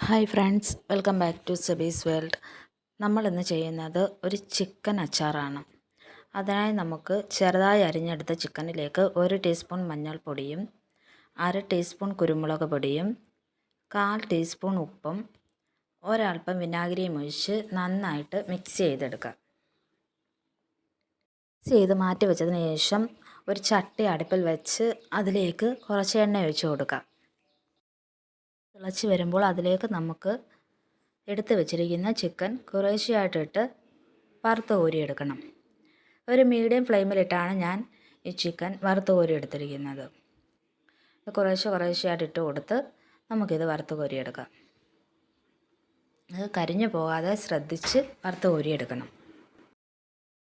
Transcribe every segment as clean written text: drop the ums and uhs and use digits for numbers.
Hi friends, welcome back to Sebi's world. നമ്മളിന്ന് ചെയ്യുന്നത് ഒരു ചിക്കൻ അച്ചാറാണ്. അതിനായി നമുക്ക് ചെറുതായി അരിഞ്ഞെടുത്ത ചിക്കനിലേക്ക് 1 ടീസ്പൂൺ മഞ്ഞൾപ്പൊടിയും 1/2 ടീസ്പൂൺ കുരുമുളക് പൊടിയും 1/4 ടീസ്പൂൺ ഉപ്പും ഒരൽപ്പം വിനാഗിരിയും ഒഴിച്ച് നന്നായിട്ട് മിക്സ് ചെയ്തെടുക്കാം. മിക്സ് ചെയ്ത് മാറ്റി വെച്ചതിന് ശേഷം ഒരു ചട്ടി അടുപ്പിൽ വെച്ച് അതിലേക്ക് കുറച്ച് എണ്ണ ഒഴിച്ച് കൊടുക്കാം. തിളച്ച് വരുമ്പോൾ അതിലേക്ക് നമുക്ക് എടുത്ത് വെച്ചിരിക്കുന്ന ചിക്കൻ കുറേശ്ശെയായിട്ടിട്ട് വറുത്ത് കോരിയെടുക്കണം. ഒരു മീഡിയം ഫ്ലെയിമിലിട്ടാണ് ഞാൻ ഈ ചിക്കൻ വറുത്ത് കോരി എടുത്തിരിക്കുന്നത്. കുറേശ്ശെയായിട്ട് ഇട്ട് കൊടുത്ത് നമുക്കിത് വറുത്ത് കോരിയെടുക്കാം. അത് കരിഞ്ഞു പോകാതെ ശ്രദ്ധിച്ച് വറുത്ത് കോരിയെടുക്കണം.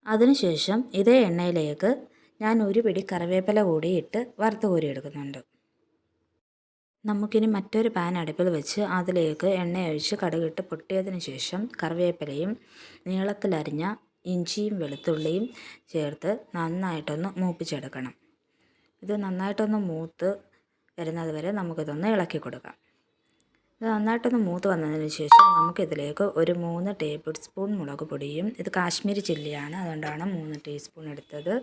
അതിനുശേഷം ഇതേ എണ്ണയിലേക്ക് ഞാൻ ഒരു പിടി കറിവേപ്പില കൂടി ഇട്ട് വറുത്ത് കോരിയെടുക്കുന്നുണ്ട്. നമുക്കിനി മറ്റൊരു പാൻ അടുപ്പിൽ വെച്ച് അതിലേക്ക് എണ്ണ ഒഴിച്ച് കടുകിട്ട് പൊട്ടിയതിന് ശേഷം കറിവേപ്പിലയും നീളത്തിലരിഞ്ഞ ഇഞ്ചിയും വെളുത്തുള്ളിയും ചേർത്ത് നന്നായിട്ടൊന്ന് മൂപ്പിച്ചെടുക്കണം. ഇത് നന്നായിട്ടൊന്ന് മൂത്ത് വരുന്നത് വരെ നമുക്കിതൊന്ന് ഇളക്കി കൊടുക്കാം. ഇത് നന്നായിട്ടൊന്ന് മൂത്ത് വന്നതിന് ശേഷം നമുക്കിതിലേക്ക് ഒരു 3 ടേബിൾ സ്പൂൺ മുളക് പൊടിയും, ഇത് കാശ്മീരി ചില്ലിയാണ്, അതുകൊണ്ടാണ് 3 ടീസ്പൂൺ എടുത്തത്,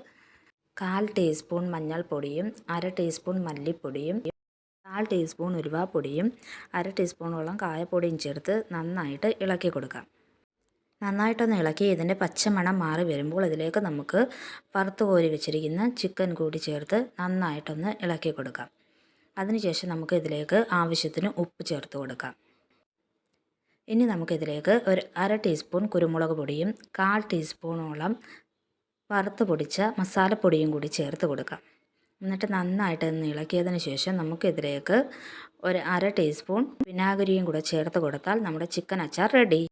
1/4 ടീസ്പൂൺ മഞ്ഞൾപ്പൊടിയും 1/2 ടീസ്പൂൺ മല്ലിപ്പൊടിയും 1/4 ടീസ്പൂൺ ഉലുവാപ്പൊടിയും 1/2 ടീസ്പൂണോളം കായപ്പൊടിയും ചേർത്ത് നന്നായിട്ട് ഇളക്കി കൊടുക്കാം. നന്നായിട്ടൊന്ന് ഇളക്കി ഇതിൻ്റെ പച്ചമണം മാറി വരുമ്പോൾ ഇതിലേക്ക് നമുക്ക് വറുത്ത് കോരി വെച്ചിരിക്കുന്ന ചിക്കൻ കൂടി ചേർത്ത് നന്നായിട്ടൊന്ന് ഇളക്കി കൊടുക്കാം. അതിനുശേഷം നമുക്ക് ഇതിലേക്ക് ആവശ്യത്തിന് ഉപ്പ് ചേർത്ത് കൊടുക്കാം. ഇനി നമുക്കിതിലേക്ക് ഒരു 1/2 ടീസ്പൂൺ കുരുമുളക് പൊടിയും 1/4 ടീസ്പൂണോളം വറുത്ത് പൊടിച്ച മസാലപ്പൊടിയും കൂടി ചേർത്ത് കൊടുക്കാം. എന്നിട്ട് നന്നായിട്ട് ഇളക്കിയതിന് ശേഷം നമുക്കിതിലേക്ക് ഒരു 1/2 ടീസ്പൂൺ വിനാഗിരിയും കൂടെ ചേർത്ത് കൊടുത്താൽ നമ്മുടെ ചിക്കൻ അച്ചാർ റെഡി.